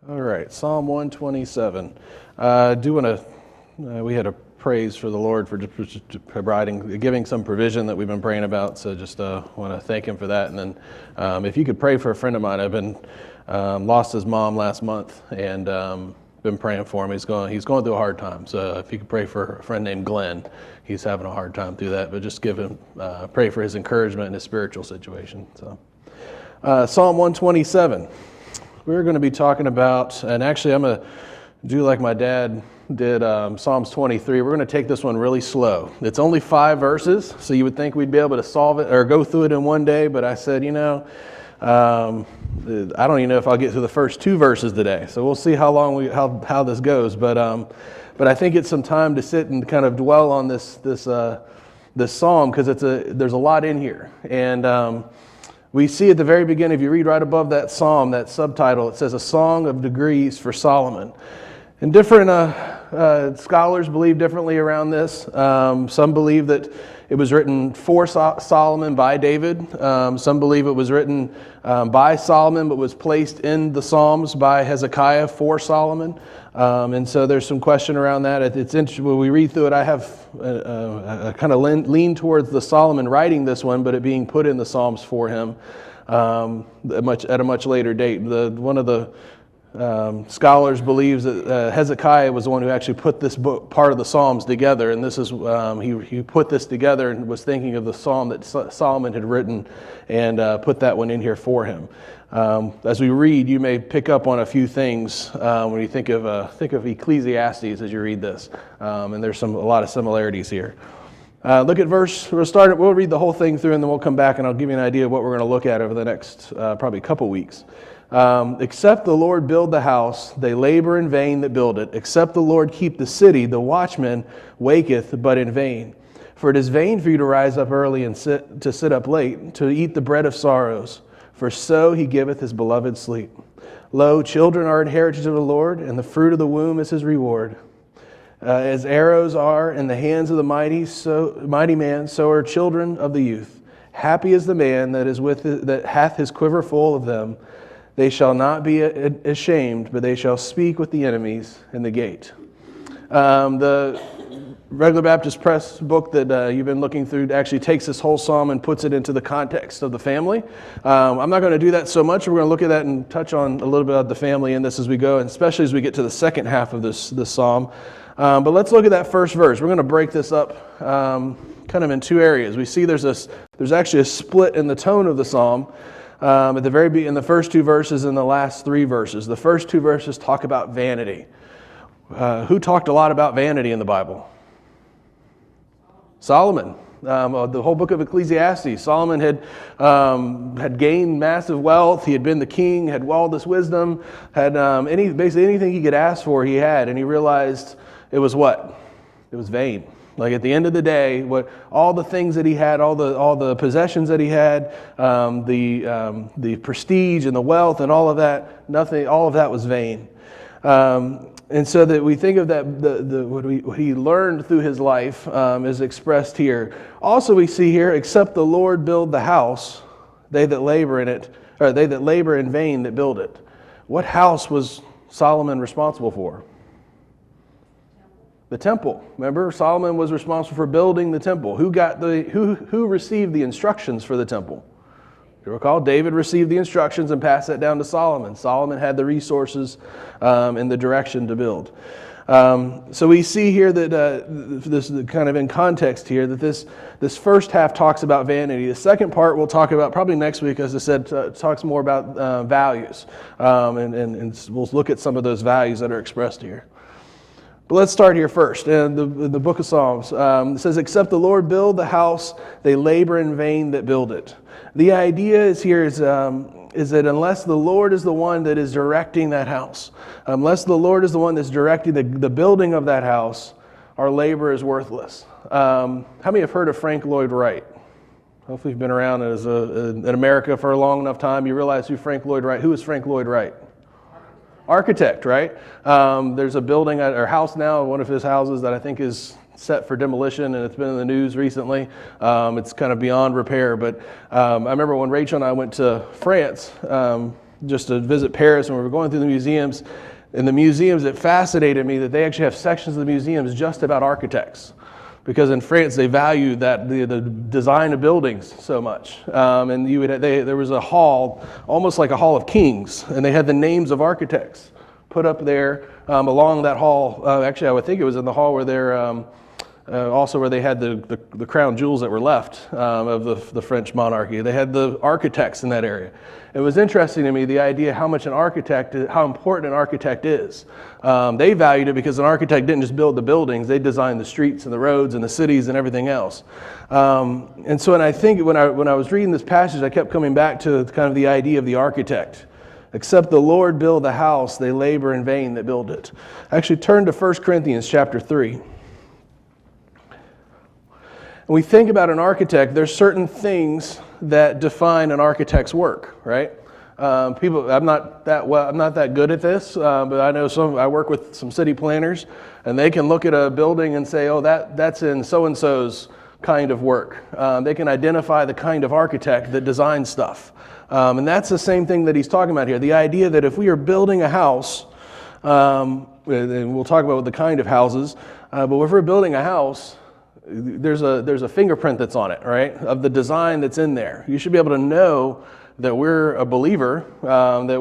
All right, Psalm 127. We had a praise for the Lord for just providing, giving some provision that we've been praying about. So just want to thank Him for that. And then, if you could pray for a friend of mine, I've been lost his mom last month, and been praying for him. He's going through a hard time. So if you could pray for a friend named Glenn, he's having a hard time through that. But just pray for his encouragement in his spiritual situation. So Psalm 127. We're going to be talking about, and actually I'm going to do like my dad did Psalms 23. We're going to take this one really slow. It's only 5 verses, so you would think we'd be able to solve it or go through it in one day, but I said, I don't even know if I'll get through the first 2 verses today. So we'll see how this goes. But I think it's some time to sit and kind of dwell on this psalm, because there's a lot in here. And we see at the very beginning, if you read right above that psalm, that subtitle, it says a song of degrees for Solomon. And different scholars believe differently around this. Some believe that it was written for Solomon by David. Some believe it was written by Solomon but was placed in the Psalms by Hezekiah for Solomon. And so there's some question around that. It's interesting. When we read through it, I have a kind of lean towards the Solomon writing this one, but it being put in the Psalms for him at a much later date. One of the scholars believes that Hezekiah was the one who actually put this book, part of the Psalms, together, and this is he put this together and was thinking of the psalm that Solomon had written, and put that one in here for him. As we read, you may pick up on a few things when you think of Ecclesiastes as you read this, and there's a lot of similarities here. Look at verse. We'll read the whole thing through, and then we'll come back and I'll give you an idea of what we're going to look at over the next probably couple weeks. Except the Lord build the house, they labor in vain that build it. Except the Lord keep the city, the watchman waketh but in vain. For it is vain for you to rise up early and sit up late, to eat the bread of sorrows. For so he giveth his beloved sleep. Lo, children are an heritage of the Lord, and the fruit of the womb is his reward. As arrows are in the hands of the mighty man, so are children of the youth. Happy is the man that hath his quiver full of them. They shall not be ashamed, but they shall speak with the enemies in the gate. The Regular Baptist Press book that you've been looking through actually takes this whole psalm and puts it into the context of the family. I'm not going to do that so much. We're going to look at that and touch on a little bit of the family in this as we go, and especially as we get to the second half of this psalm. But let's look at that first verse. We're going to break this up kind of in 2 areas. We see there's actually a split in the tone of the psalm. In the first 2 verses and the last 3 verses. The first 2 verses talk about vanity. Who talked a lot about vanity in the Bible? Solomon. The whole book of Ecclesiastes. Solomon had gained massive wealth. He had been the king, had all this wisdom, had basically anything he could ask for, he had, and he realized it was what? It was vain. Like at the end of the day, all the things that he had, all the possessions that he had, the prestige and the wealth and all of that, all of that was vain. And so that we think of that, what he learned through his life is expressed here. Also, we see here, except the Lord build the house, they that labor in vain that build it. What house was Solomon responsible for? The temple. Remember, Solomon was responsible for building the temple. Who received the instructions for the temple? You recall, David received the instructions and passed that down to Solomon. Solomon had the resources and the direction to build. So we see here that this is kind of in context here that this first half talks about vanity. The second part we'll talk about probably next week, as I said, talks more about values, and we'll look at some of those values that are expressed here. But let's start here first. In the book of Psalms, it says, except the Lord build the house, they labor in vain that build it. The idea is that unless the Lord is the one that is directing that house, unless the Lord is the one that's directing the building of that house, our labor is worthless. How many have heard of Frank Lloyd Wright? Hopefully you've been around in America for a long enough time. You realize who is Frank Lloyd Wright? Architect, right? There's a building or house now, one of his houses that I think is set for demolition, and it's been in the news recently. It's kind of beyond repair, but I remember when Rachel and I went to France just to visit Paris, and we were going through the museums. In the museums, it fascinated me that they actually have sections of the museums just about architects. Because in France, they value that the design of buildings so much. And there was a hall, almost like a hall of kings, and they had the names of architects put up there along that hall. Actually, I would think it was in the hall where they're also where they had the crown jewels that were left of the French monarchy. They had the architects in that area. It was interesting to me, the idea how important an architect is. They valued it because an architect didn't just build the buildings, they designed the streets and the roads and the cities and everything else. And I think when I was reading this passage, I kept coming back to kind of the idea of the architect. Except the Lord build the house, they labor in vain that build it. Actually, turn to 1 Corinthians chapter 3. When we think about an architect, there's certain things that define an architect's work, right? I'm not that good at this, but I know I work with some city planners, and they can look at a building and say, oh, that's in so-and-so's kind of work. They can identify the kind of architect that designs stuff. And that's the same thing that he's talking about here. The idea that if we are building a house, and we'll talk about the kind of houses, but if we're building a house, there's a fingerprint that's on it, right, of the design that's in there. You should be able to know that we're a believer, that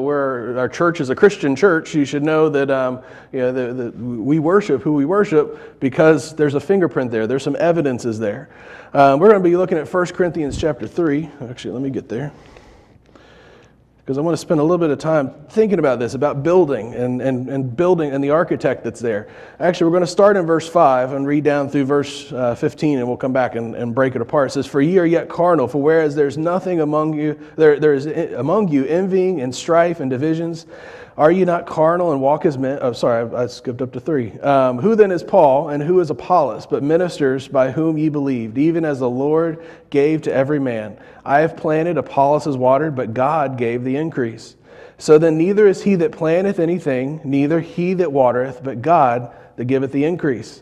our church is a Christian church. You should know that that we worship who we worship because there's a fingerprint there. There's some evidences there. We're going to be looking at 1 Corinthians chapter 3. Actually, let me get there, because I want to spend a little bit of time thinking about this, about building and building and the architect that's there. Actually, we're going to start in verse 5 and read down through verse 15, and we'll come back and break it apart. It says, "For ye are yet carnal, for whereas there's nothing among you, there is among you envying and strife and divisions, are ye not carnal and walk as men?" Oh, sorry, I skipped up to 3. "Who then is Paul, and who is Apollos, but ministers by whom ye believed, even as the Lord gave to every man? I have planted, Apollos has watered, but God gave the increase. So then neither is he that planteth anything, neither he that watereth, but God that giveth the increase.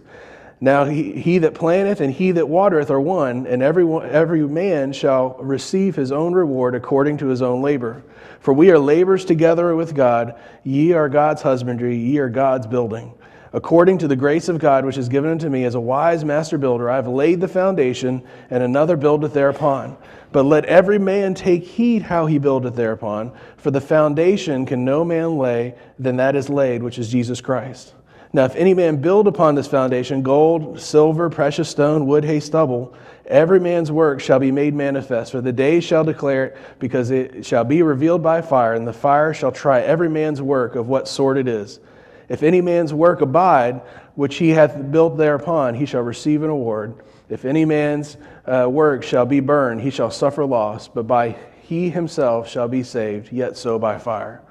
Now he that planteth and he that watereth are one, and every man shall receive his own reward according to his own labor. For we are laborers together with God. Ye are God's husbandry, ye are God's building. According to the grace of God which is given unto me as a wise master builder, I have laid the foundation, and another buildeth thereupon. But let every man take heed how he buildeth thereupon, for the foundation can no man lay than that is laid, which is Jesus Christ. Now if any man build upon this foundation gold, silver, precious stone, wood, hay, stubble, every man's work shall be made manifest, for the day shall declare it, because it shall be revealed by fire, and the fire shall try every man's work of what sort it is. If any man's work abide, which he hath built thereupon, he shall receive an award. If any man's work shall be burned, he shall suffer loss, but by he himself shall be saved, yet so by fire."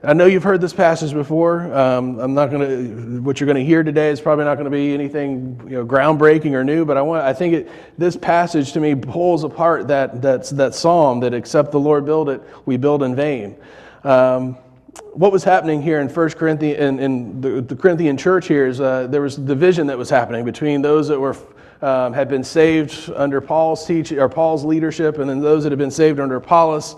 I know you've heard this passage before. What you're going to hear today is probably not going to be anything groundbreaking or new, but I think this passage to me pulls apart that psalm that except the Lord build it, we build in vain. What was happening here in 1 Corinthians, in the Corinthian church here is there was division that was happening between those that were had been saved under Paul's teaching or Paul's leadership, and then those that had been saved under Apollos.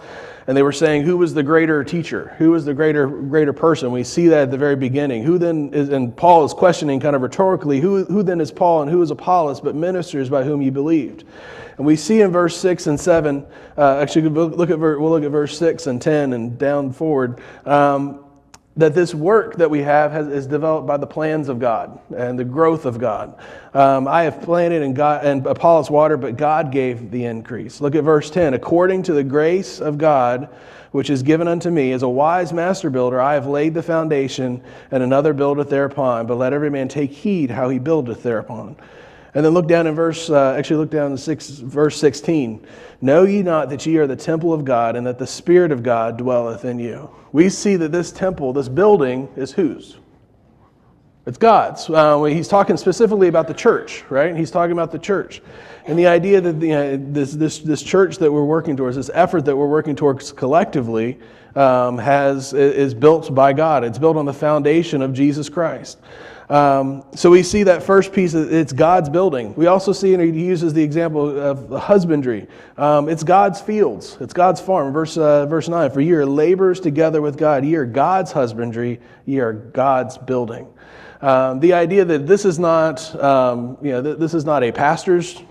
And they were saying, who was the greater teacher? Who was the greater person? We see that at the very beginning. Who then is, and Paul is questioning kind of rhetorically, who then is Paul and who is Apollos, but ministers by whom you believed? And we see in verse 6 and 7, actually we'll look at verse 6 and 10 and down forward, that this work that we have is developed by the plans of God and the growth of God. I have planted and Apollos watered, but God gave the increase. Look at verse 10. "According to the grace of God, which is given unto me, as a wise master builder, I have laid the foundation, and another buildeth thereupon. But let every man take heed how he buildeth thereupon." And then look down in verse 16. "Know ye not that ye are the temple of God, and that the Spirit of God dwelleth in you?" We see that this temple, this building, is whose? It's God's. He's talking specifically about the church, right? He's talking about the church. And the idea that this church that we're working towards, this effort that we're working towards collectively, is built by God. It's built on the foundation of Jesus Christ. So we see that first piece, it's God's building. We also see, and he uses the example of husbandry. It's God's fields. It's God's farm. Verse 9, for ye are laborers together with God. Ye are God's husbandry. Ye are God's building. The idea that this is not, this is not a pastor's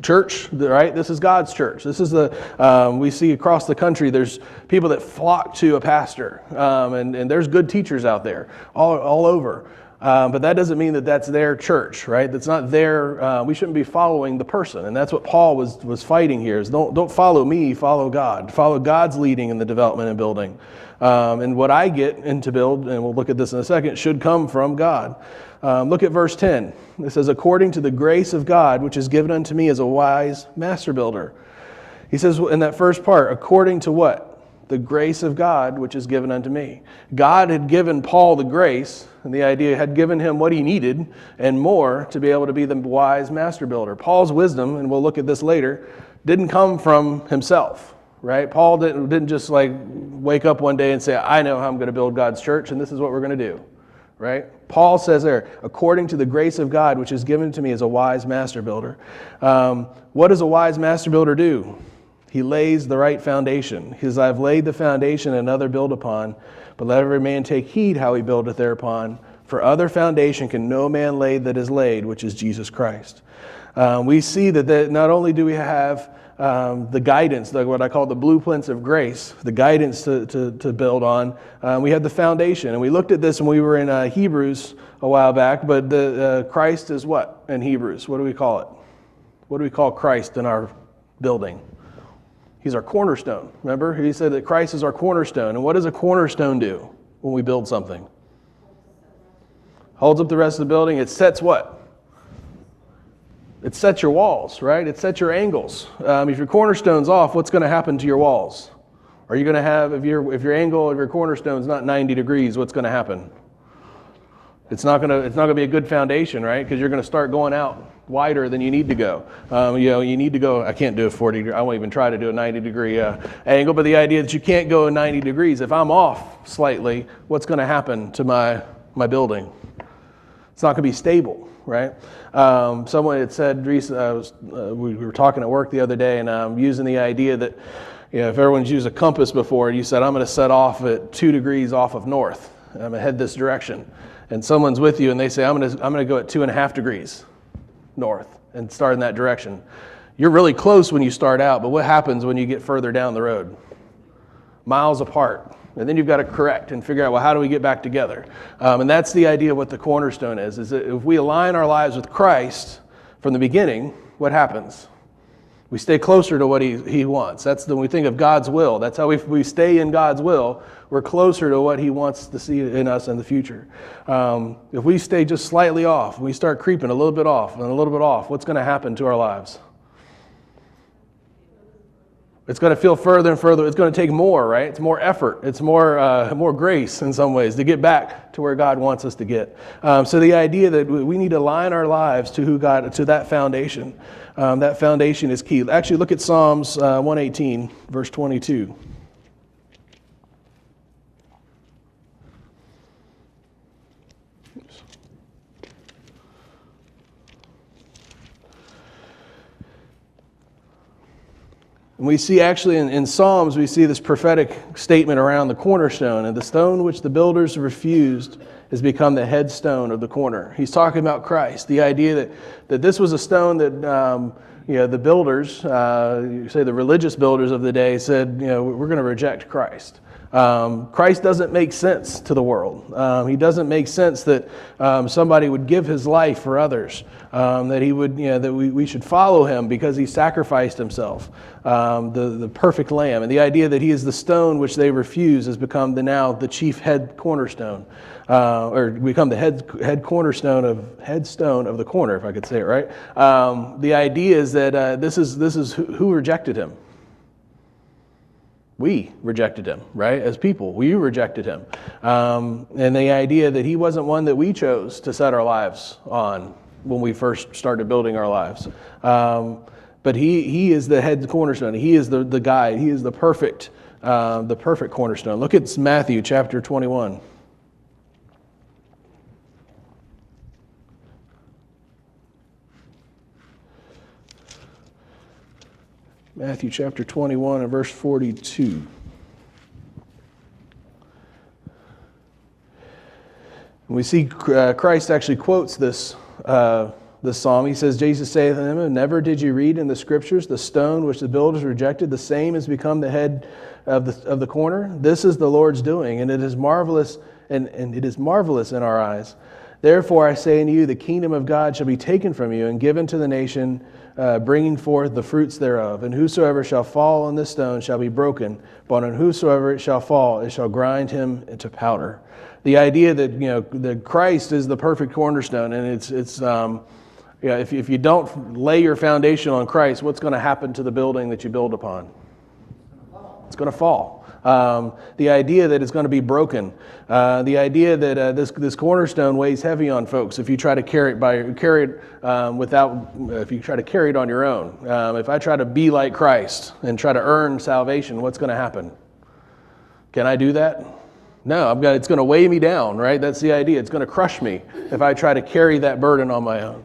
church, right? This is God's church. This is we see across the country, there's people that flock to a pastor, and there's good teachers out there all over. But that doesn't mean that that's their church, right? That's not their, we shouldn't be following the person. And that's what Paul was fighting here, is don't follow me, follow God. Follow God's leading in the development and building. And what I get into build, and we'll look at this in a second, should come from God. Look at verse 10. It says, according to the grace of God, which is given unto me as a wise master builder. He says in that first part, according to what? The grace of God, which is given unto me. God had given Paul the grace, and the idea had given him what he needed and more to be able to be the wise master builder. Paul's wisdom, and we'll look at this later, didn't come from himself, right? Paul didn't just like wake up one day and say, I know how I'm going to build God's church, and this is what we're going to do, right? Paul says there, according to the grace of God, which is given to me as a wise master builder. What does a wise master builder do? He lays the right foundation. He says, I've laid the foundation, and another build upon, but let every man take heed how he buildeth thereupon. For other foundation can no man lay that is laid, which is Jesus Christ. We see that not only do we have the guidance, what I call the blueprints of grace, the guidance to build on, we have the foundation. And we looked at this when we were in Hebrews a while back, but the Christ is what in Hebrews? What do we call it? What do we call Christ in our building? He's our cornerstone. Remember? He said that Christ is our cornerstone. And what does a cornerstone do when we build something? Holds up the rest of the building. It sets what? It sets your walls, right? It sets your angles. If your cornerstone's off, what's going to happen to your walls? Are you going to have, if your angle of your cornerstone is not 90 degrees, what's going to happen? It's not going to be a good foundation, right? Because you're going to start going out wider than you need to go. You need to go, I can't do a 40 degree, I won't even try to do a 90 degree angle, but the idea that you can't go 90 degrees, if I'm off slightly, what's going to happen to my building? It's not going to be stable, right? Someone had said, we were talking at work the other day, and I'm using the idea that if everyone's used a compass before, you said, I'm going to set off at 2 degrees off of north, I'm going to head this direction. And someone's with you and they say, I'm going to go at 2.5 degrees north and start in that direction. You're really close when you start out, but what happens when you get further down the road? Miles apart. And then you've got to correct and figure out, well, how do we get back together? And that's the idea of what the cornerstone is that if we align our lives with Christ from the beginning, what happens? We stay closer to what he wants. That's when we think of God's will. That's how we stay in God's will. We're closer to what he wants to see in us in the future. If we stay just slightly off, we start creeping a little bit off and a little bit off, what's going to happen to our lives? It's going to feel further and further. It's going to take more, right? It's more effort. It's more grace in some ways to get back to where God wants us to get. So the idea that we need to align our lives to that foundation. That foundation is key. Actually, look at Psalms 118, verse 22. And we see actually in Psalms, we see this prophetic statement around the cornerstone. And the stone which the builders refused has become the headstone of the corner. He's talking about Christ. The idea that this was a stone that the builders, say the religious builders of the day, said, we're going to reject Christ. Christ doesn't make sense to the world. He doesn't make sense that somebody would give his life for others. That he would, that we should follow him because he sacrificed himself, the perfect lamb. And the idea that he is the stone which they refuse has become now the chief head cornerstone, or become the headstone of the corner, if I could say it right. The idea is that this is who rejected him. We rejected him, right? As people, we rejected him. And the idea that he wasn't one that we chose to set our lives on when we first started building our lives. But he is the head cornerstone. He is the guide. He is the perfect the perfect cornerstone. Look at Matthew chapter 21. Matthew chapter 21 and verse 42. We see Christ actually quotes this psalm. He says, Jesus saith unto them, never did you read in the scriptures, the stone which the builders rejected, the same has become the head of the corner? This is the Lord's doing, and it is marvelous, and it is marvelous in our eyes. Therefore I say unto you, the kingdom of God shall be taken from you and given to the nation, bringing forth the fruits thereof. And whosoever shall fall on this stone shall be broken, but on whosoever it shall fall, it shall grind him into powder. The idea that that Christ is the perfect cornerstone, and it's if you don't lay your foundation on Christ, what's going to happen to the building that you build upon? It's going to fall. The idea that it's going to be broken, the idea that this cornerstone weighs heavy on folks if you try to carry it if you try to carry it on your own. If I try to be like Christ and try to earn salvation, what's going to happen? Can I do that? No, it's going to weigh me down, right? That's the idea. It's going to crush me if I try to carry that burden on my own.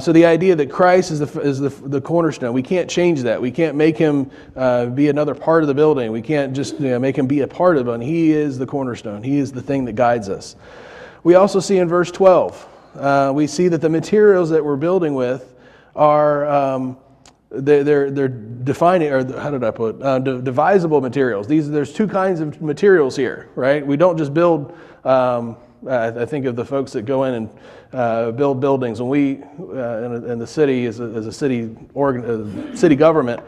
So the idea that Christ is the cornerstone, we can't change that. We can't make him be another part of the building. We can't just make him be a part of it. He is the cornerstone. He is the thing that guides us. We also see in verse 12, we see that the materials that we're building with are they're defining, or how did I put divisible materials. There's two kinds of materials here, right? We don't just build. I think of the folks that go in and build buildings. When we in the city as a city government,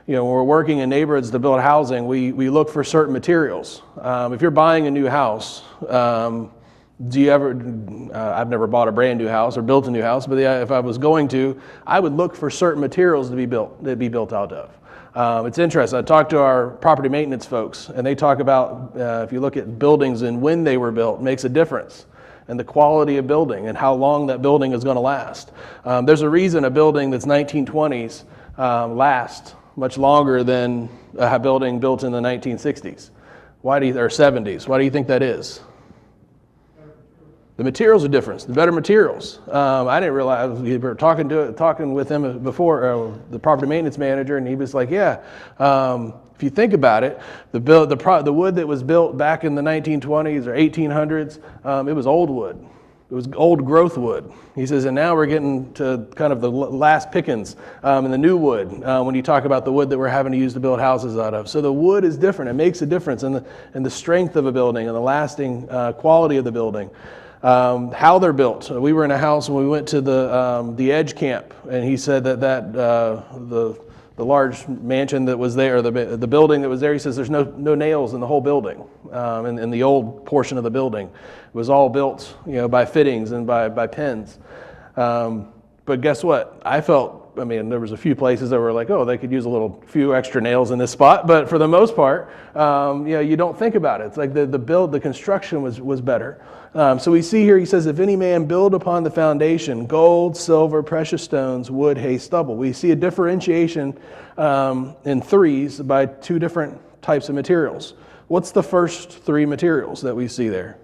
when we're working in neighborhoods to build housing, we look for certain materials. If you're buying a new house. Do you ever? I've never bought a brand new house or built a new house, but if I was going to, I would look for certain materials to be built out of. It's interesting. I talked to our property maintenance folks, and they talk about if you look at buildings and when they were built, makes a difference, and the quality of building and how long that building is going to last. There's a reason a building that's 1920s lasts much longer than a building built in the 1960s. Or 70s? Why do you think that is? The materials are different. The better materials. I didn't realize we were talking with him before, the property maintenance manager, and he was like, "Yeah, if you think about it, the wood that was built back in the 1920s or 1800s, it was old wood. It was old growth wood." He says, and now we're getting to kind of the last pickings in the new wood when you talk about the wood that we're having to use to build houses out of. So the wood is different. It makes a difference in the strength of a building and the lasting quality of the building. How they're built. We were in a house when we went to the Edge camp, and he said that the large mansion that was there, the building that was there, he says there's no nails in the whole building, in the old portion of the building. It was all built, by fittings and by pins. But guess what? There was a few places that were like, oh, they could use few extra nails in this spot, but for the most part, you don't think about it. It's like the construction was better. So we see here, he says, if any man build upon the foundation, gold, silver, precious stones, wood, hay, stubble. We see a differentiation in threes by two different types of materials. What's the first three materials that we see there?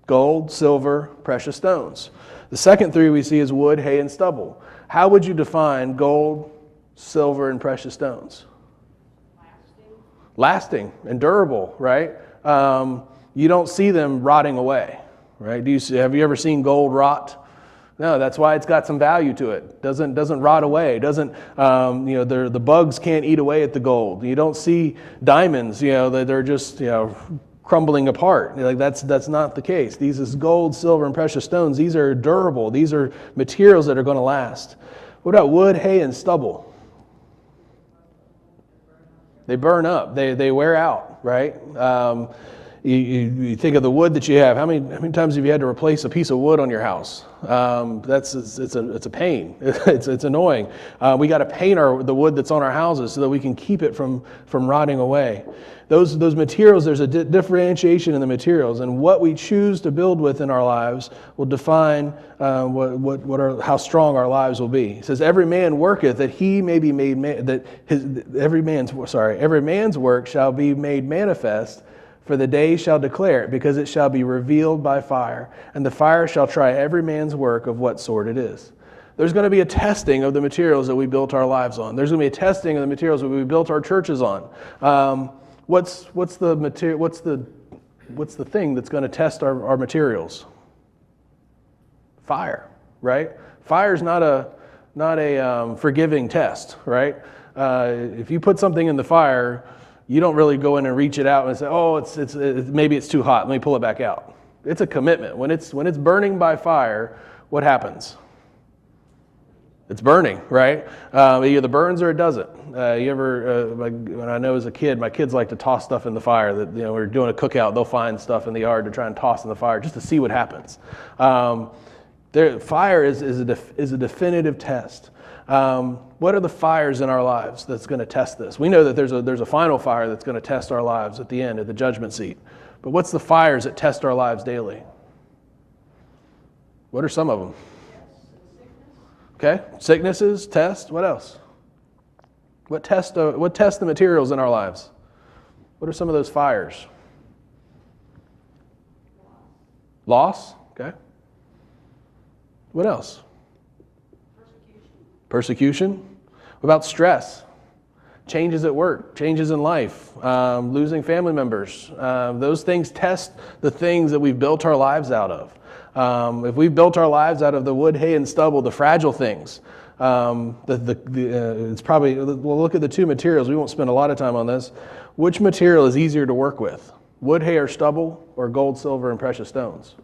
Gold, silver, precious stones. The second three we see is wood, hay, and stubble. How would you define gold, silver, and precious stones? Lasting and durable, right? You don't see them rotting away, right? Have you ever seen gold rot? No, that's why it's got some value to it. Doesn't rot away. The bugs can't eat away at the gold. You don't see diamonds, they're just crumbling apart. That's not the case. These is gold, silver, and precious stones. These are durable. These are materials that are going to last. What about wood, hay, and stubble? They burn up. They wear out, right? You think of the wood that you have. How many times have you had to replace a piece of wood on your house? It's a pain. It's annoying. We got to paint the wood that's on our houses so that we can keep it from rotting away. Those materials, there's a differentiation in the materials, and what we choose to build with in our lives will define how strong our lives will be. It says, "Every man worketh that he may be made every man's work shall be made manifest, for the day shall declare it, because it shall be revealed by fire, and the fire shall try every man's work of what sort it is." There's going to be a testing of the materials that we built our lives on. There's going to be a testing of the materials that we built our churches on. What's the thing that's going to test our materials? Fire, right? Fire's not a forgiving test, right? If you put something in the fire, you don't really go in and reach it out and say, "Oh, maybe it's too hot. Let me pull it back out." It's a commitment. When it's burning by fire, what happens? It's burning, right? Either burns or it doesn't. You ever, when I know as a kid, my kids like to toss stuff in the fire. That we're doing a cookout, they'll find stuff in the yard to try and toss in the fire just to see what happens. Fire is a definitive test. What are the fires in our lives that's going to test this? We know that there's a final fire that's going to test our lives at the end, at the judgment seat. But what's the fires that test our lives daily? What are some of them? Okay, sicknesses, test. What else? What test the materials in our lives? What are some of those fires? Loss. Okay. What else? Persecution. What about stress? Changes at work, changes in life, losing family members. Those things test the things that we've built our lives out of. If we've built our lives out of the wood, hay, and stubble, the fragile things, it's probably, we'll look at the two materials. We won't spend a lot of time on this. Which material is easier to work with? Wood, hay, or stubble, or gold, silver, and precious stones?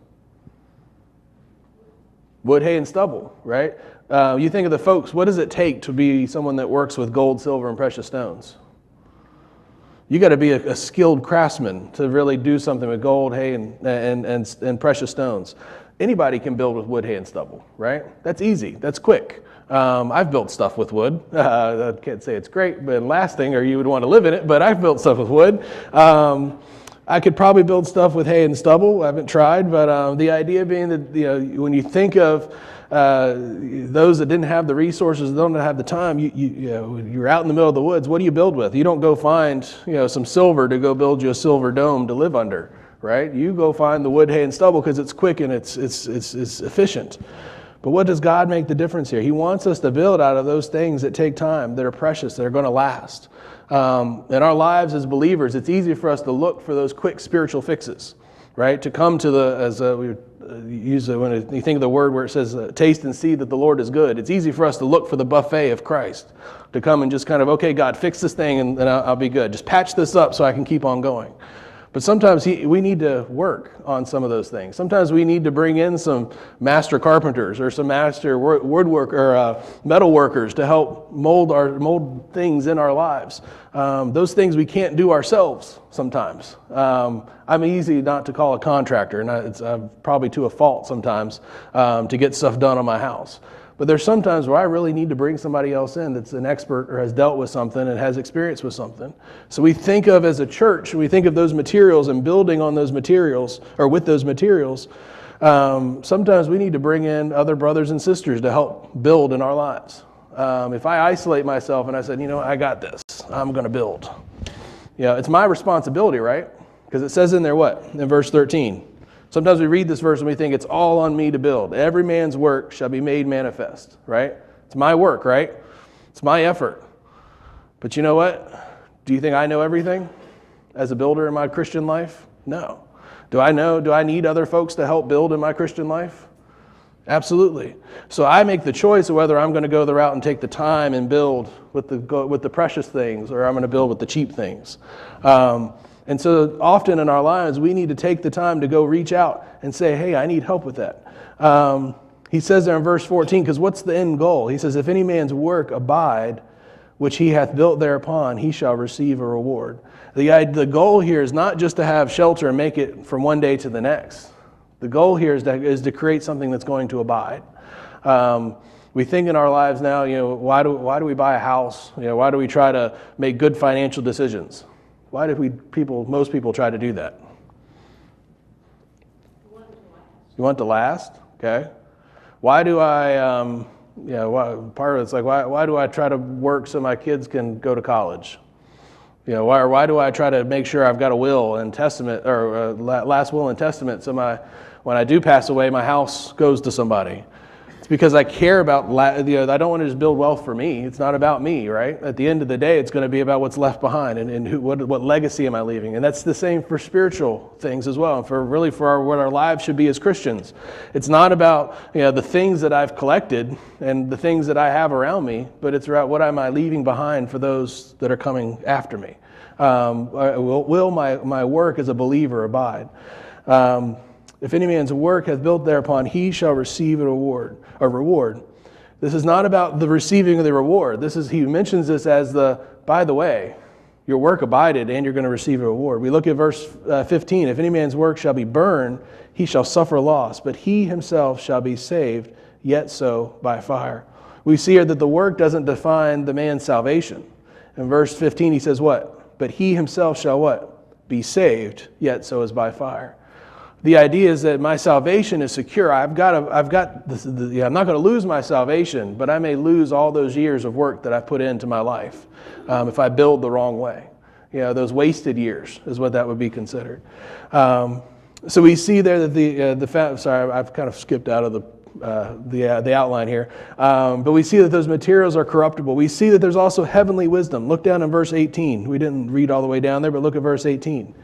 Wood, hay, and stubble, right? You think of the folks, what does it take to be someone that works with gold, silver, and precious stones? You got to be a skilled craftsman to really do something with gold, hay, and precious stones. Anybody can build with wood, hay, and stubble, right? That's easy. That's quick. I've built stuff with wood. I can't say it's great but lasting, or you would want to live in it, but I've built stuff with wood. I could probably build stuff with hay and stubble. I haven't tried, but the idea being that when you think of those that didn't have the resources, don't have the time, you're out in the middle of the woods. What do you build with? You don't go find some silver to go build you a silver dome to live under, right? You go find the wood, hay, and stubble because it's quick and it's efficient. But what does God make the difference here? He wants us to build out of those things that take time, that are precious, that are going to last. In our lives as believers, it's easy for us to look for those quick spiritual fixes, right? To come to when you think of the word where it says, taste and see that the Lord is good. It's easy for us to look for the buffet of Christ, to come and just kind of, okay, God, fix this thing and I'll be good. Just patch this up so I can keep on going. But sometimes we need to work on some of those things. Sometimes we need to bring in some master carpenters or some master woodwork or metal workers to help mold things in our lives. Those things we can't do ourselves sometimes. I'm easy not to call a contractor, and it's probably to a fault sometimes to get stuff done on my house. But there's sometimes where I really need to bring somebody else in that's an expert or has dealt with something and has experience with something. So we think of, as a church, we think of those materials and building on those materials or with those materials. Sometimes we need to bring in other brothers and sisters to help build in our lives. If I isolate myself and I said, I got this, I'm going to build. It's my responsibility, right? Because it says in there what? In verse 13. Sometimes we read this verse and we think it's all on me to build. Every man's work shall be made manifest, right? It's my work, right? It's my effort. But you know what? Do you think I know everything as a builder in my Christian life? No. Do I need other folks to help build in my Christian life? Absolutely. So I make the choice of whether I'm going to go the route and take the time and build with the precious things, or I'm going to build with the cheap things. And so often in our lives, we need to take the time to go reach out and say, hey, I need help with that. He says there in verse 14, because what's the end goal? He says, if any man's work abide, which he hath built thereupon, he shall receive a reward. The goal here is not just to have shelter and make it from one day to the next. The goal here is to create something that's going to abide. We think in our lives now, why do we buy a house? Why do we try to make good financial decisions? Why do most people try to do that? You want to last? Okay. Why do I, part of it's like, why do I try to work so my kids can go to college? Why do I try to make sure I've got a will and testament, or last will and testament, so when I do pass away, my house goes to somebody? It's because I care about, I don't want to just build wealth for me. It's not about me, right? At the end of the day, it's going to be about what's left behind and what legacy am I leaving. And that's the same for spiritual things as well, and for what our lives should be as Christians. It's not about the things that I've collected and the things that I have around me, but it's about what am I leaving behind for those that are coming after me. Will my work as a believer abide? If any man's work hath built thereupon, he shall receive a reward. This is not about the receiving of the reward. He mentions this as by the way, your work abided and you're going to receive a reward. We look at verse 15. If any man's work shall be burned, he shall suffer loss, but he himself shall be saved, yet so by fire. We see here that the work doesn't define the man's salvation. In verse 15 he says what? But he himself shall what? Be saved, yet so is by fire. The idea is that my salvation is secure. I'm not going to lose my salvation, but I may lose all those years of work that I've put into my life if I build the wrong way. Those wasted years is what that would be considered. So we see there that sorry, I've kind of skipped out of the outline here. But we see that those materials are corruptible. We see that there's also heavenly wisdom. Look down in verse 18. We didn't read all the way down there, but look at verse 18.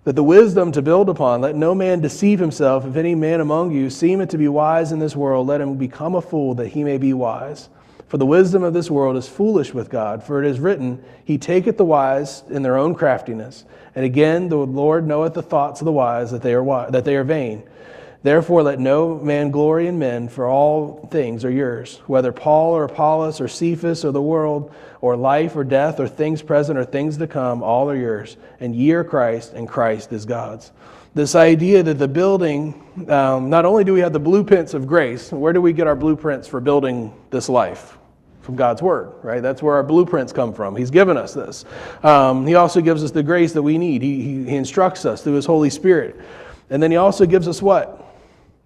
That the wisdom to build upon, let no man deceive himself. If any man among you seemeth to be wise in this world, let him become a fool that he may be wise. For the wisdom of this world is foolish with God. For it is written, He taketh the wise in their own craftiness. And again, the Lord knoweth the thoughts of the wise, that they are vain. Therefore let no man glory in men, for all things are yours, whether Paul or Apollos or Cephas or the world, or life or death or things present or things to come, all are yours. And ye are Christ, and Christ is God's. This idea that the building, not only do we have the blueprints of grace, where do we get our blueprints for building this life? From God's Word, right? That's where our blueprints come from. He's given us this. He also gives us the grace that we need. He instructs us through His Holy Spirit. And then He also gives us what?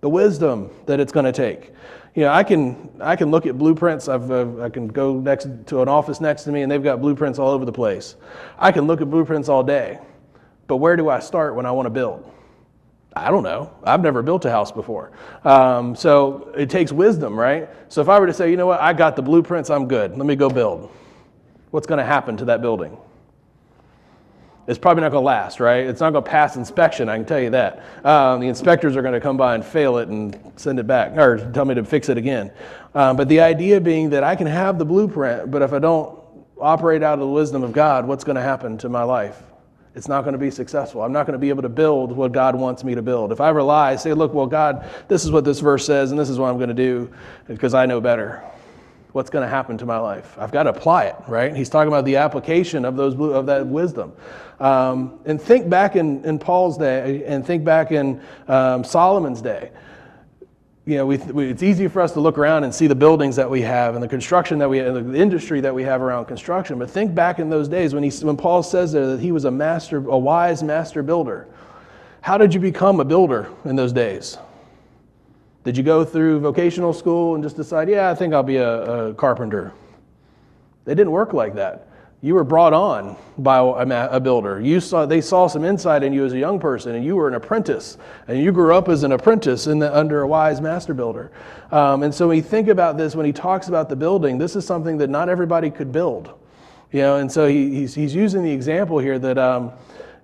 The wisdom that it's going to take. I can look at blueprints. I can go next to an office next to me, and they've got blueprints all over the place. I can look at blueprints all day, but where do I start when I want to build? I don't know. I've never built a house before. So it takes wisdom, right? So if I were to say, you know what, I got the blueprints, I'm good. Let me go build. What's going to happen to that building? It's probably not going to last, right? It's not going to pass inspection, I can tell you that. The inspectors are going to come by and fail it and send it back, or tell me to fix it again. But the idea being that I can have the blueprint, but if I don't operate out of the wisdom of God, what's going to happen to my life? It's not going to be successful. I'm not going to be able to build what God wants me to build. If I say, look, well, God, this is what this verse says, and this is what I'm going to do because I know better. What's going to happen to my life? I've got to apply it, right? He's talking about the application of that wisdom. And think back in Paul's day, and think back in Solomon's day. It's easy for us to look around and see the buildings that we have and the construction that we have, and the industry that we have around construction. But think back in those days when Paul says there that he was a wise master builder. How did you become a builder in those days? Did you go through vocational school and just decide, I think I'll be a carpenter? It didn't work like that. You were brought on by a builder. They saw some insight in you as a young person, and you were an apprentice. And you grew up as an apprentice under a wise master builder. And so when you think about this, when he talks about the building, this is something that not everybody could build. And so he's using the example here that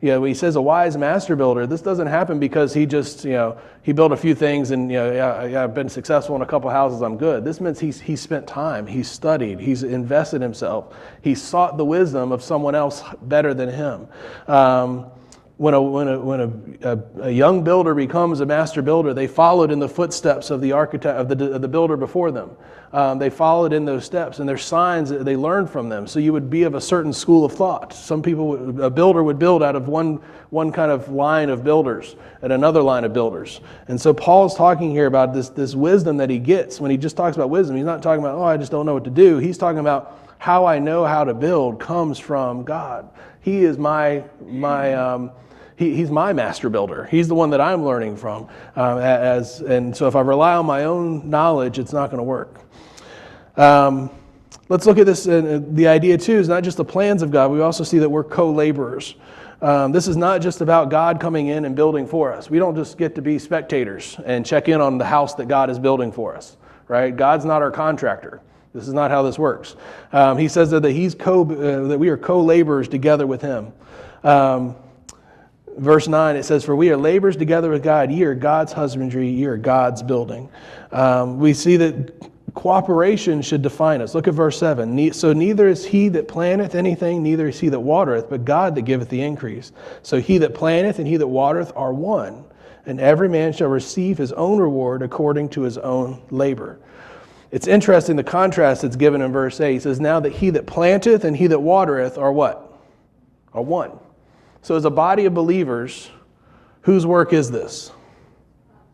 when he says a wise master builder, this doesn't happen because he just, he built a few things and, I've been successful in a couple houses, I'm good. This means he's spent time, he's studied, he's invested himself, he sought the wisdom of someone else better than him. When a young builder becomes a master builder, they followed in the footsteps of the architect of the builder before them. They followed in those steps, and there's signs that they learned from them. So you would be of a certain school of thought. Some people, a builder would build out of one kind of line of builders and another line of builders. And so Paul's talking here about this wisdom that he gets. When he just talks about wisdom, he's not talking about, I just don't know what to do. He's talking about how I know how to build comes from God. He is He's my master builder. He's the one that I'm learning from. And so if I rely on my own knowledge, it's not going to work. Let's look at this. The idea, too, is not just the plans of God. We also see that we're co-laborers. This is not just about God coming in and building for us. We don't just get to be spectators and check in on the house that God is building for us. Right? God's not our contractor. This is not how this works. He says that that we are co-laborers together with Him. Verse 9, it says, "For we are laborers together with God. Ye are God's husbandry, ye are God's building." We see that cooperation should define us. Look at verse 7. "So neither is he that planteth anything, neither is he that watereth, but God that giveth the increase. So he that planteth and he that watereth are one, and every man shall receive his own reward according to his own labor." It's interesting the contrast that's given in verse 8. He says, "Now that he that planteth and he that watereth are" what? "Are one." So as a body of believers, whose work is this?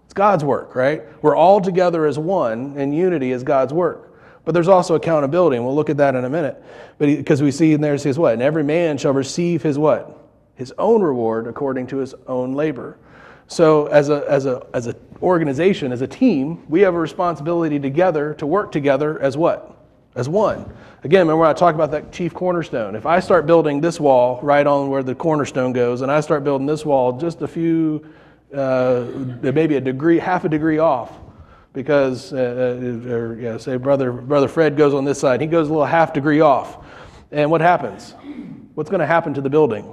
It's God's work, right? We're all together as one, and unity is God's work. But there's also accountability, and we'll look at that in a minute. But because we see in there, it says what? "And every man shall receive his" what? "His own reward according to his own labor." So as a organization, as a team, we have a responsibility together to work together as what? As one. Again, remember I talked about that chief cornerstone. If I start building this wall right on where the cornerstone goes, and I start building this wall just a few, maybe half a degree off, because, say Brother Fred goes on this side, he goes a little half degree off. And what happens? What's going to happen to the building?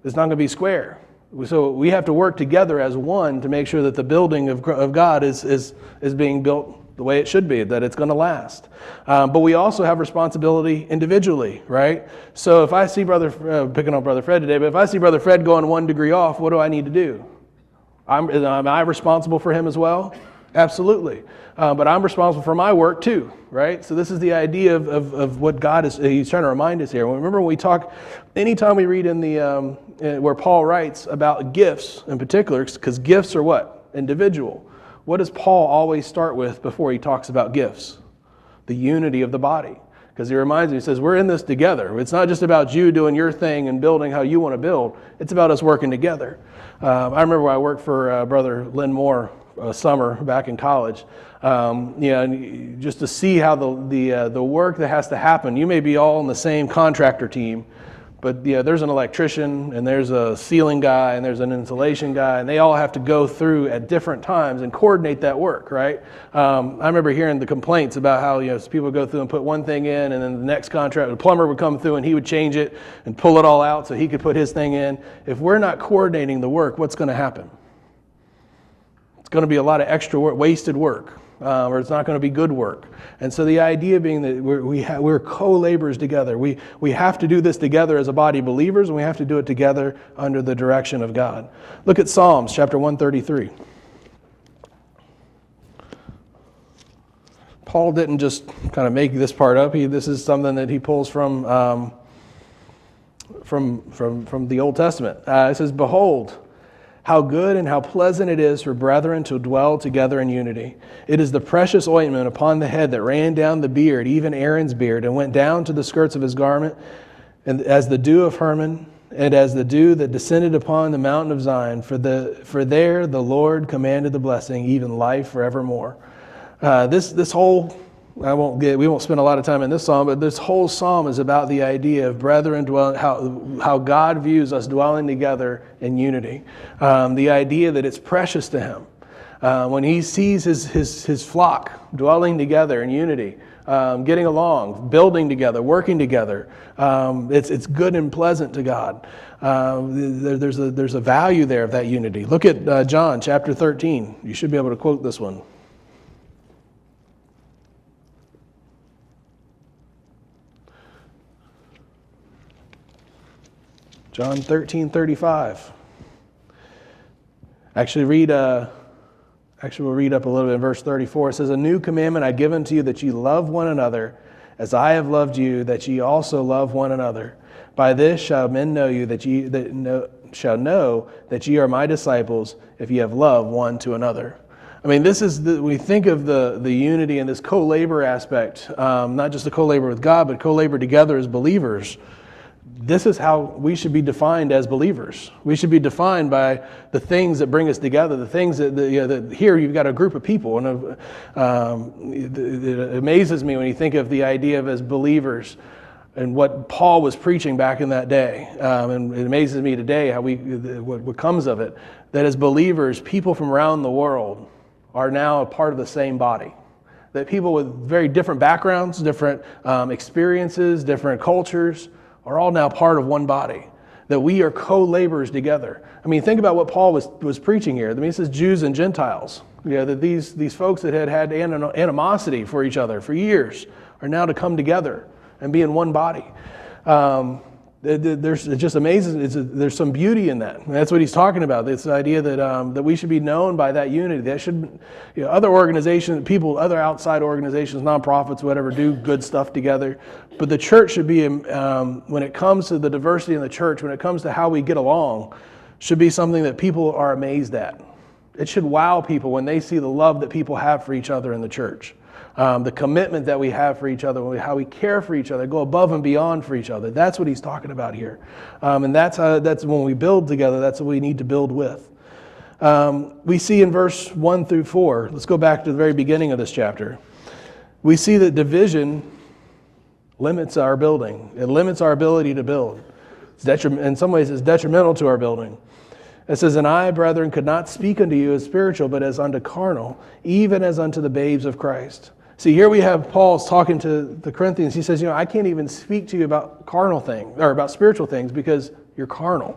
It's not going to be square. So we have to work together as one to make sure that the building of God is being built the way it should be, that it's going to last. But we also have responsibility individually, right? So if I see picking on Brother Fred today, but if I see Brother Fred going 1 degree off, what do I need to do? Am I responsible for him as well? Absolutely. But I'm responsible for my work too, right? So this is the idea of what God He's trying to remind us here. Remember when we talk, anytime we read in the where Paul writes about gifts in particular, because gifts are what? Individual. What does Paul always start with before he talks about gifts? The unity of the body. Because he reminds me, he says, we're in this together. It's not just about you doing your thing and building how you want to build. It's about us working together. I remember when I worked for Brother Lynn Moore summer back in college. And just to see how the work that has to happen. You may be all on the same contractor team, but there's an electrician and there's a ceiling guy and there's an insulation guy, and they all have to go through at different times and coordinate that work, right? I remember hearing the complaints about how people would go through and put one thing in, and then the next the plumber would come through and he would change it and pull it all out so he could put his thing in. If we're not coordinating the work, what's going to happen? It's going to be a lot of extra work, wasted work. Or it's not going to be good work. And so the idea being that we're co-laborers together. We have to do this together as a body of believers, and we have to do it together under the direction of God. Look at Psalms chapter 133. Paul didn't just kind of make this part up. This is something that he pulls from the Old Testament. It says, "Behold, how good and how pleasant it is for brethren to dwell together in unity. It is the precious ointment upon the head that ran down the beard, even Aaron's beard, and went down to the skirts of his garment, and as the dew of Hermon, and as the dew that descended upon the mountain of Zion. For there the Lord commanded the blessing, even life forevermore." This whole, we won't spend a lot of time in this psalm, but this whole psalm is about the idea of brethren dwelling, how God views us dwelling together in unity. The idea that it's precious to Him. When He sees His flock dwelling together in unity, getting along, building together, working together, it's good and pleasant to God. There's a value there of that unity. Look at John chapter 13. You should be able to quote this one. John 13:35. We'll read up a little bit in verse 34. It says, "A new commandment I give unto you, that ye love one another, as I have loved you, that ye also love one another. By this shall men know you, that shall know that ye are my disciples, if ye have love one to another." I mean, this is we think of the unity and this co-labor aspect, not just the co-labor with God, but co-labor together as believers. This is how we should be defined as believers. We should be defined by the things that bring us together, the things that here you've got a group of people. And it amazes me when you think of the idea of as believers and what Paul was preaching back in that day. And it amazes me today how what comes of it, that as believers, people from around the world are now a part of the same body. That people with very different backgrounds, different experiences, different cultures are all now part of one body. That we are co-laborers together. I mean, think about what Paul was preaching here. I mean, he says Jews and Gentiles. That these folks that had animosity for each other for years are now to come together and be in one body. It just amazes. There's some beauty in that. And that's what he's talking about. This idea that we should be known by that unity. That should, other organizations, people, other outside organizations, nonprofits, whatever, do good stuff together. But the church should be, when it comes to the diversity in the church, when it comes to how we get along, should be something that people are amazed at. It should wow people when they see the love that people have for each other in the church. The commitment that we have for each other, how we care for each other, go above and beyond for each other. That's what he's talking about here. And that's when we build together, that's what we need to build with. We see in verse 1 through 4, let's go back to the very beginning of this chapter. We see that division limits our building. It limits our ability to build. In some ways, it's detrimental to our building. It says, "And I, brethren, could not speak unto you as spiritual, but as unto carnal, even as unto the babes of Christ." See, here we have Paul's talking to the Corinthians. He says, I can't even speak to you about carnal things, or about spiritual things, because you're carnal.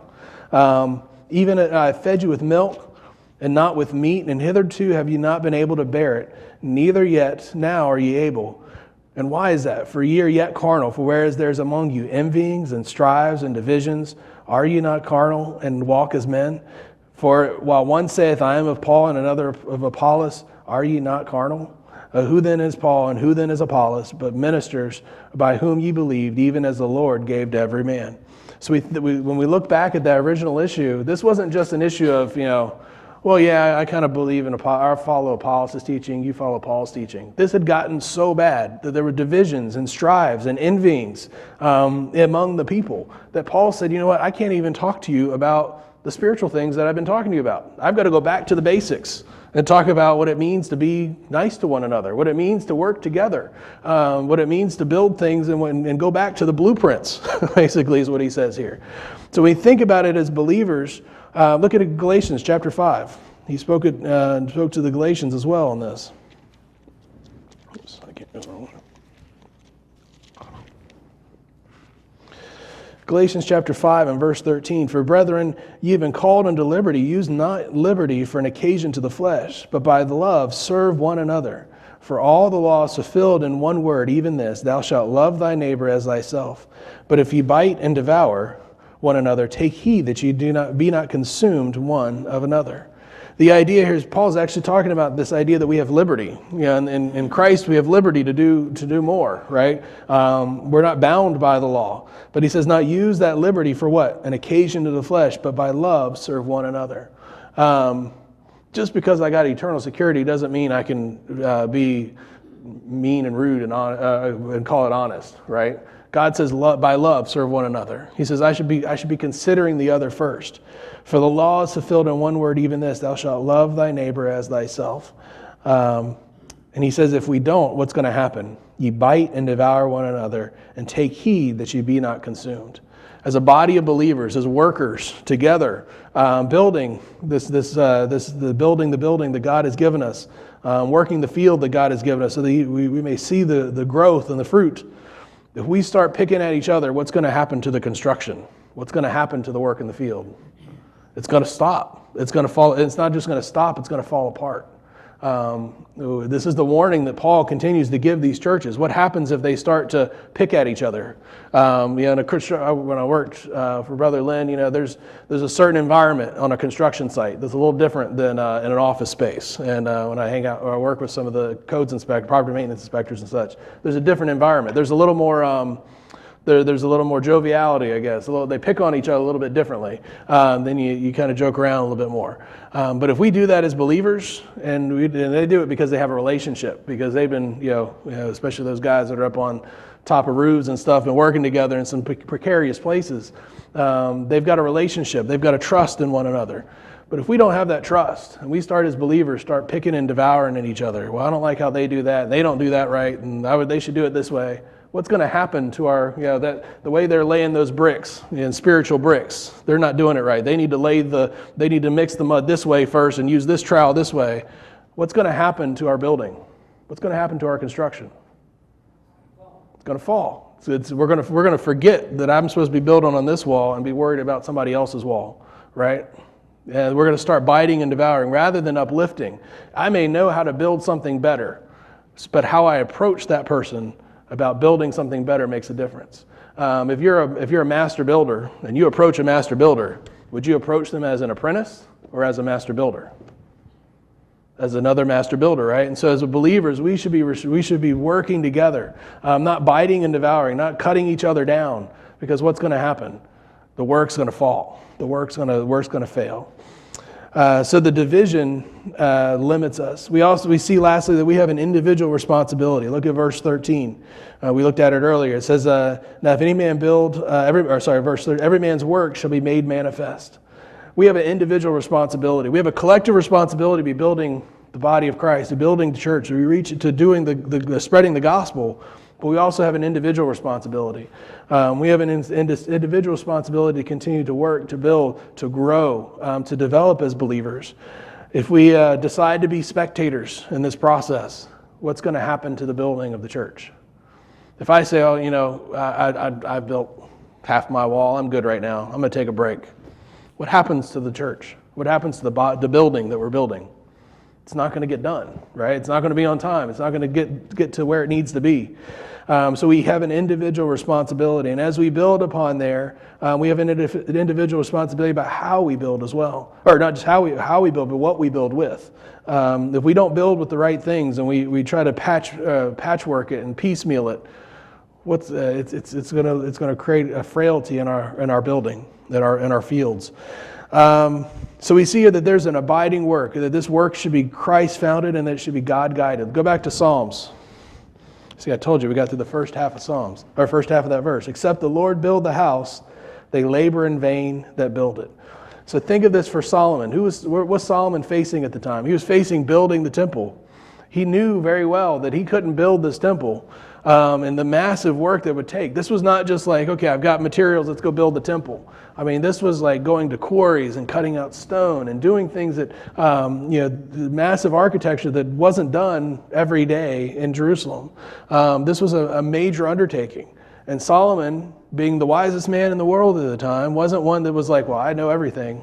Even I fed you with milk and not with meat, and hitherto have you not been able to bear it, neither yet now are ye able. And why is that? For ye are yet carnal, for whereas there's among you envyings and strives and divisions, are ye not carnal and walk as men? For while one saith, I am of Paul, and another of Apollos, are ye not carnal? Who then is Paul, and who then is Apollos, but ministers by whom ye believed, even as the Lord gave to every man? So when we look back at that original issue, this wasn't just an issue of, I kind of believe in I follow Apollos' teaching, you follow Paul's teaching. This had gotten so bad that there were divisions and strives and envyings among the people that Paul said, I can't even talk to you about the spiritual things that I've been talking to you about. I've got to go back to the basics and talk about what it means to be nice to one another, what it means to work together, what it means to build things and go back to the blueprints, basically is what he says here. So when we think about it as believers, look at Galatians chapter 5. He spoke to the Galatians as well on this. Oops, I can't go wrong. Galatians chapter 5 and verse 13, "For brethren, ye have been called unto liberty. Use not liberty for an occasion to the flesh, but by the love serve one another. For all the law is fulfilled in one word, even this, thou shalt love thy neighbor as thyself. But if ye bite and devour one another, take heed that ye be not consumed one of another." The idea here is Paul's actually talking about this idea that we have liberty. In Christ we have liberty to do more, right? We're not bound by the law. But he says, not use that liberty for what? An occasion to the flesh, but by love serve one another. Just because I got eternal security doesn't mean I can be mean and rude and call it honest, right? God says, by love serve one another. He says, I should be considering the other first. For the law is fulfilled in one word, even this, thou shalt love thy neighbor as thyself. And he says, if we don't, what's going to happen? Ye bite and devour one another, and take heed that ye be not consumed. As a body of believers, as workers together, building the building that God has given us, working the field that God has given us, so that we may see the growth and the fruit. If we start picking at each other, what's going to happen to the construction? What's going to happen to the work in the field? It's going to stop. It's going to fall. It's not just going to stop. It's going to fall apart. This is the warning that Paul continues to give these churches. What happens if they start to pick at each other? When I worked for Brother Lynn, there's a certain environment on a construction site that's a little different than in an office space. And when I hang out or I work with some of the property maintenance inspectors and such, there's a different environment. There's a little more there's a little more joviality, I guess. They pick on each other a little bit differently. Then you kind of joke around a little bit more. But if we do that as believers, and they do it because they have a relationship, because they've been, especially those guys that are up on top of roofs and stuff, been working together in some precarious places. They've got a relationship. They've got a trust in one another. But if we don't have that trust, and we start as believers, start picking and devouring at each other, well, I don't like how they do that. They don't do that right, and they should do it this way. What's going to happen to our, the way they're laying those bricks, spiritual bricks, they're not doing it right. They need to mix the mud this way first and use this trowel this way. What's going to happen to our building? What's going to happen to our construction? It's going to fall. We're going to forget that I'm supposed to be building on this wall and be worried about somebody else's wall, right? And we're going to start biting and devouring rather than uplifting. I may know how to build something better, but how I approach that person about building something better makes a difference. If you're a master builder and you approach a master builder, would you approach them as an apprentice or as a master builder? As another master builder, right? And so as believers, we should be working together, not biting and devouring, not cutting each other down, because what's going to happen? The work's going to fall. The work's going to fail. So the division limits us. We see lastly that we have an individual responsibility. Look at verse 13. We looked at it earlier. It says, "Now if any man build, verse 30, every man's work shall be made manifest." We have an individual responsibility. We have a collective responsibility to be building the body of Christ, to building the church, to doing the spreading the gospel. But we also have an individual responsibility. We have an individual responsibility to continue to work, to build, to grow, to develop as believers. If we decide to be spectators in this process, what's going to happen to the building of the church? If I say, I built half my wall, I'm good right now, I'm going to take a break. What happens to the church? What happens to the building that we're building? It's not going to get done, right? It's not going to be on time. It's not going to get to where it needs to be. So we have an individual responsibility. And as we build upon there, we have an individual responsibility about how we build as well. Or not just how we build, but what we build with. If we don't build with the right things and we try to patchwork it and piecemeal it, it's going to create a frailty in our building, in our fields. So we see here that there's an abiding work, that this work should be Christ-founded and that it should be God-guided. Go back to Psalms. See, I told you we got through the first half of Psalms, or first half of that verse. "Except the Lord build the house, they labor in vain that build it." So think of this for Solomon. What was Solomon facing at the time? He was facing building the temple. He knew very well that he couldn't build this temple and the massive work that it would take. This was not just like, okay, I've got materials, let's go build the temple. I mean, this was like going to quarries and cutting out stone and doing things that, the massive architecture that wasn't done every day in Jerusalem. This was a major undertaking. And Solomon, being the wisest man in the world at the time, wasn't one that was like, well, I know everything.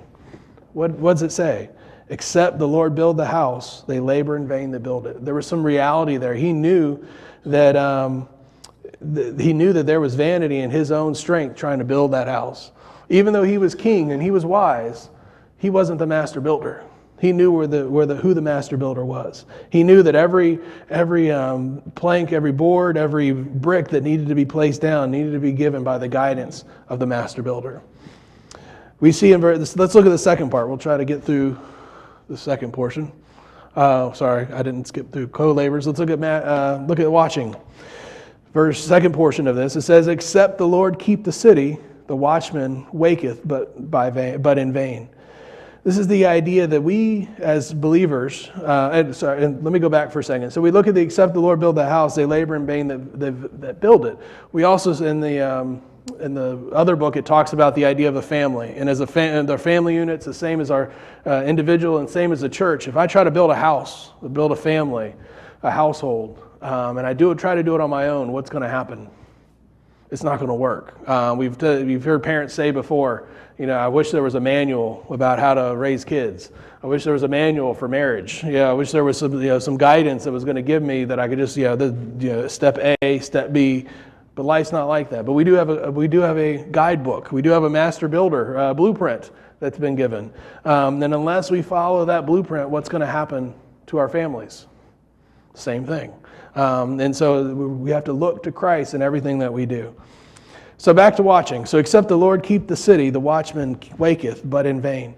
What does it say? "Except the Lord build the house, they labor in vain that build it." There was some reality there. He knew that there was vanity in his own strength trying to build that house. Even though he was king and he was wise, he wasn't the master builder. He knew who the master builder was. He knew that every plank, every board, every brick that needed to be placed down needed to be given by the guidance of the master builder. We see let's look at the second part. We'll try to get through the second portion. Sorry, I didn't skip through co-laborers. Let's look at watching. Second portion of this, it says, "Except the Lord keep the city, the watchman waketh, but in vain." This is the idea that we as believers, and let me go back for a second. So we look at except the Lord build the house, they labor in vain that build it. We also, in the other book, it talks about the idea of a family. And as a family unit, it's the same as our individual and same as the church. If I try to build a house, build a family, a household, and I try to do it on my own, what's going to happen? it's not going to work. We've heard parents say before, I wish there was a manual about how to raise kids. I wish there was a manual for marriage. I wish there was some guidance that was going to give me that I could just step A, step B. But life's not like that. But we do have a guidebook. We do have a master builder blueprint that's been given. And unless we follow that blueprint, what's going to happen to our families? Same thing. And so we have to look to Christ in everything that we do. So back to watching. So except the Lord keep the city, the watchman waketh, but in vain.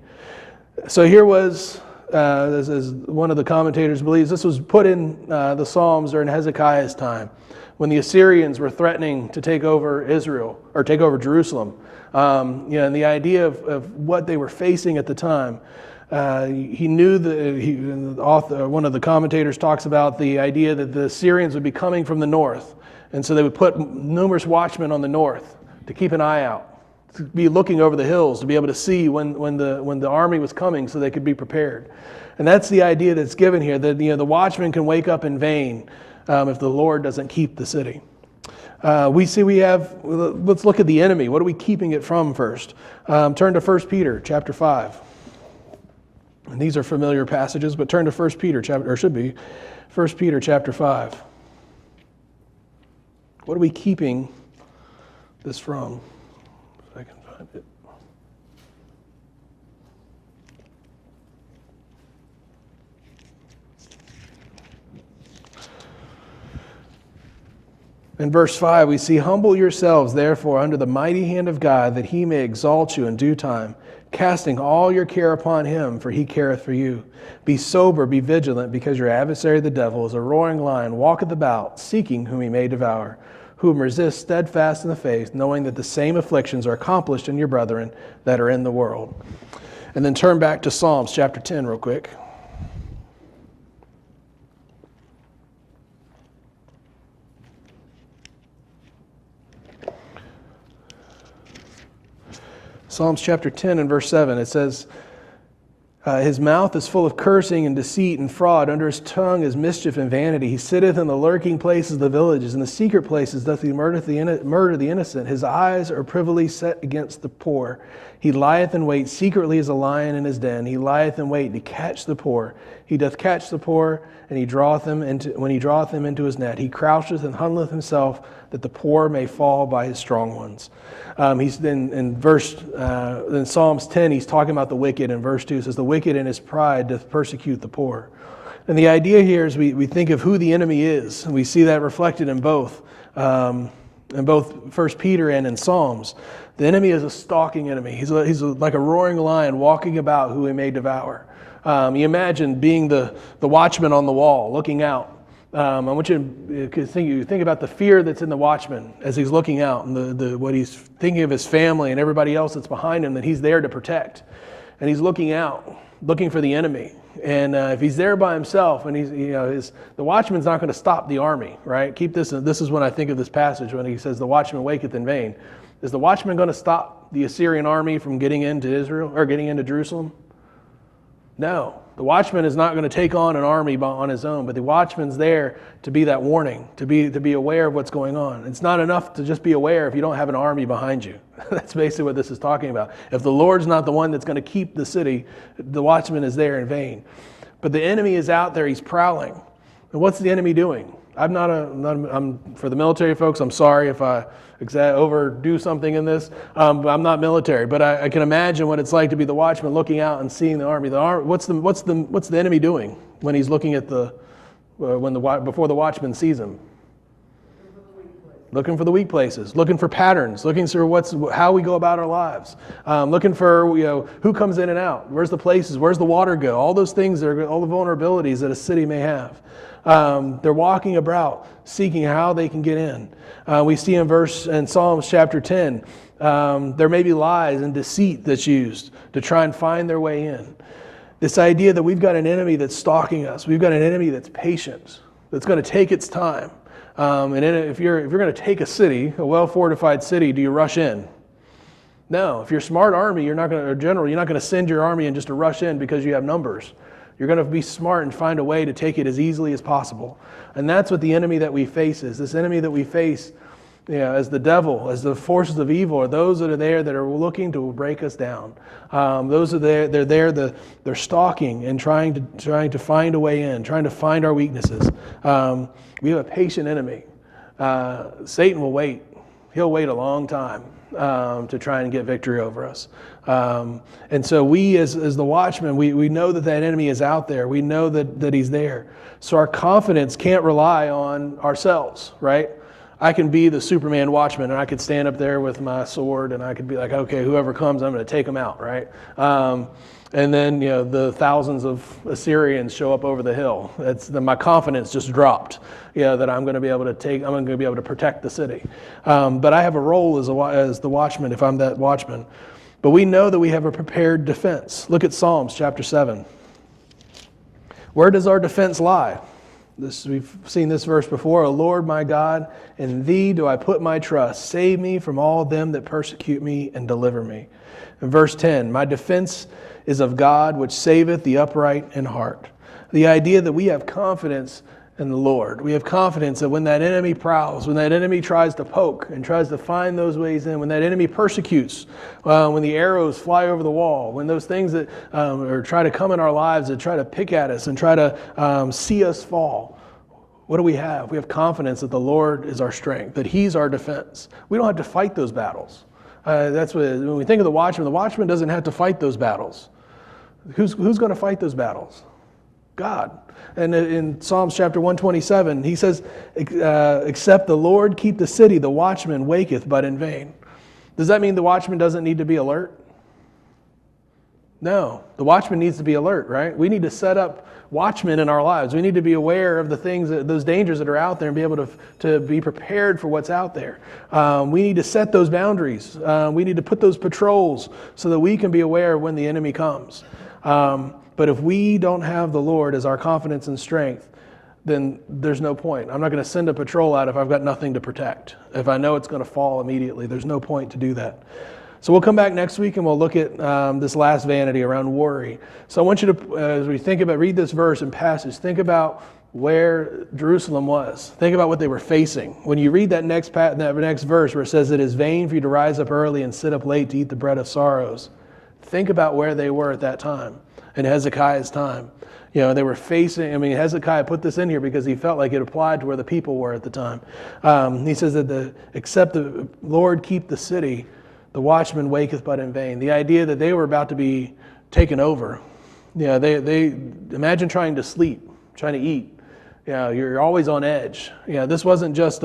So here was, as one of the commentators believes, this was put in the Psalms during Hezekiah's time, when the Assyrians were threatening to take over Israel, or take over Jerusalem. And the idea of what they were facing at the time. He knew the author, one of the commentators talks about the idea that the Assyrians would be coming from the north. And so they would put numerous watchmen on the north to keep an eye out, to be looking over the hills, to be able to see when the army was coming so they could be prepared. And that's the idea that's given here, that the watchman can wake up in vain if the Lord doesn't keep the city. Let's look at the enemy. What are we keeping it from first? Turn to 1 Peter chapter 5. And these are familiar passages, but turn to 1 Peter chapter 5. What are we keeping this from? If I can find it. In verse 5, we see, humble yourselves, therefore, under the mighty hand of God, that he may exalt you in due time, casting all your care upon him, for he careth for you. Be sober, be vigilant, because your adversary the devil is a roaring lion, walketh about, seeking whom he may devour, whom resist steadfast in the faith, knowing that the same afflictions are accomplished in your brethren that are in the world. And then turn back to Psalms chapter 10 real quick. Psalms chapter 10 and verse 7, it says, his mouth is full of cursing and deceit and fraud. Under his tongue is mischief and vanity. He sitteth in the lurking places of the villages. In the secret places doth he murder the innocent. His eyes are privily set against the poor. He lieth in wait secretly as a lion in his den. He lieth in wait to catch the poor. He doth catch the poor, and he draweth them into his net. He croucheth and huddleth himself, that the poor may fall by his strong ones. He's in Psalms 10, he's talking about the wicked. In verse 2, it says, the wicked in his pride doth persecute the poor. And the idea here is we think of who the enemy is. And we see that reflected in both 1 Peter and in Psalms. The enemy is a stalking enemy. He's like a roaring lion walking about who he may devour. You imagine being the watchman on the wall, looking out. I want you to think about the fear that's in the watchman as he's looking out, and what he's thinking of his family and everybody else that's behind him that he's there to protect. And he's looking out, looking for the enemy. And if he's there by himself, and the watchman's not going to stop the army, right? Keep this. This is when I think of this passage when he says, "The watchman waketh in vain." Is the watchman going to stop the Assyrian army from getting into Israel or getting into Jerusalem? No. The watchman is not going to take on an army on his own, but the watchman's there to be that warning, to be aware of what's going on. It's not enough to just be aware if you don't have an army behind you. That's basically what this is talking about. If the Lord's not the one that's going to keep the city, the watchman is there in vain. But the enemy is out there, he's prowling. And what's the enemy doing? I'm for the military folks, I'm sorry if I overdo something in this. I'm not military, but I can imagine what it's like to be the watchman looking out and seeing the army. What's the enemy doing when he's looking at before the watchman sees him? Looking for the weak places, looking for patterns, looking for how we go about our lives, looking for who comes in and out, where's the places, where's the water go, all those things, all the vulnerabilities that a city may have. They're walking about, seeking how they can get in. We see in Psalms chapter 10, there may be lies and deceit that's used to try and find their way in. This idea that we've got an enemy that's stalking us, we've got an enemy that's patient, that's going to take its time. And if you're going to take a city, a well-fortified city, do you rush in? No. If you're a smart army, you're not going to send your army in just to rush in because you have numbers. You're going to be smart and find a way to take it as easily as possible. And that's what the enemy that we face is. This enemy that we face as the devil, as the forces of evil, are those that are there that are looking to break us down. Those are there. They're there. They're stalking and trying to find a way in, trying to find our weaknesses. We have a patient enemy. Satan will wait. He'll wait a long time to try and get victory over us. And so we, as the watchmen, we know that enemy is out there. We know that he's there. So our confidence can't rely on ourselves, right? I can be the Superman watchman, and I could stand up there with my sword, and I could be like, okay, whoever comes, I'm going to take them out, right? And then the thousands of Assyrians show up over the hill. My confidence just dropped. That I'm going to be able to protect the city. But I have a role as the watchman if I'm that watchman. But we know that we have a prepared defense. Look at Psalms chapter 7. Where does our defense lie? We've seen this verse before. O Lord my God, in thee do I put my trust. Save me from all them that persecute me and deliver me. In verse 10, my defense is of God, which saveth the upright in heart. The idea that we have confidence in the Lord. We have confidence that when that enemy prowls, when that enemy tries to poke and tries to find those ways in, when that enemy persecutes, when the arrows fly over the wall, when those things that or try to come in our lives that try to pick at us and try to see us fall, what do we have? We have confidence that the Lord is our strength, that He's our defense. We don't have to fight those battles. When we think of the watchman doesn't have to fight those battles. Who's going to fight those battles? God. And in Psalms chapter 127, he says, except the Lord keep the city, the watchman waketh but in vain. Does that mean the watchman doesn't need to be alert? No, the watchman needs to be alert, right? We need to set up watchmen in our lives. We need to be aware of the things, those dangers that are out there and be able to be prepared for what's out there. We need to set those boundaries. We need to put those patrols so that we can be aware of when the enemy comes. But if we don't have the Lord as our confidence and strength, then there's no point. I'm not going to send a patrol out if I've got nothing to protect. If I know it's going to fall immediately, there's no point to do that. So we'll come back next week and we'll look at this last vanity around worry. So I want you to, as we read this verse and passage, think about where Jerusalem was. Think about what they were facing. When you read that next verse where it says, it is vain for you to rise up early and sit up late to eat the bread of sorrows. Think about where they were at that time. In Hezekiah's time. They were facing, Hezekiah put this in here because he felt like it applied to where the people were at the time. He says that except the Lord keep the city, the watchman waketh but in vain. The idea that they were about to be taken over. They imagine trying to sleep, trying to eat. You're always on edge. This wasn't just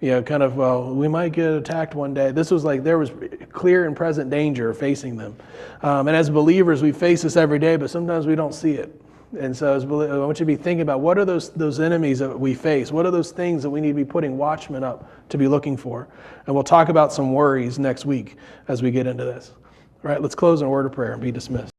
we might get attacked one day. This was like there was clear and present danger facing them. And as believers, we face this every day, but sometimes we don't see it. And so I want you to be thinking about what are those enemies that we face? What are those things that we need to be putting watchmen up to be looking for? And we'll talk about some worries next week as we get into this. All right, let's close in a word of prayer and be dismissed.